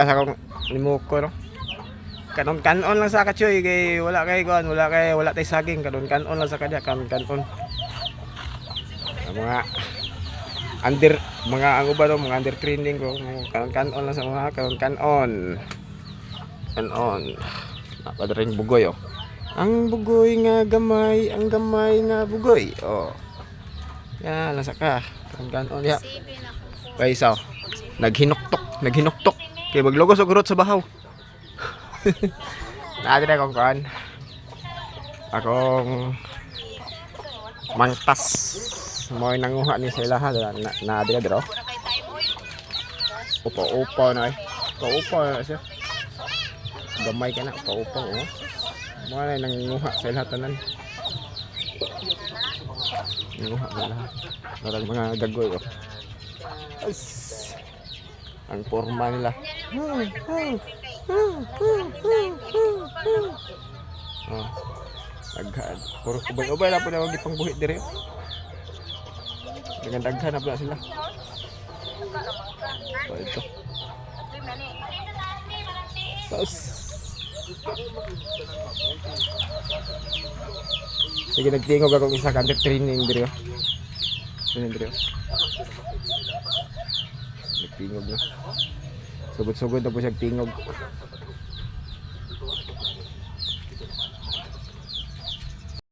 ya sa akong limuko no. Kanon-kanon lang sa kachoy kay wala tay saging, kanon-kanon lang sa kadya, kanon-kanon. Mga ang uban no, mga under training ko, kanon-kanon lang sa mga kanon-kanon. Kanon. Napadring bugoy oh. Ang bugoy nga gamay, ang gamay nga bugoy. Oh. Yan, nasa ka. Kanon ya. Paisaw. Naghinuktok. Kay maglugos og urot sa bahaw. Naadi na kong kuan. Akong mangtas. Mo'y nanguha ni sa ilaha naadi na dito. Upa na eh. Upa na siya. Gamay ka na, upa oh. Mga nanguha sa lahat tanan. Nanguha sa lahat. Marang mga gagoy oh. As. Ang forma nila. Oh. Daghan. Puro ubay-ubay na po na wag ipang buhit dire. Dengan daghan na po na sila. So ito. Tos. Sige, nagtingog akong isa ka training dire. Training dire. Nagtingog na. Sugod-sugod na po siya tingog.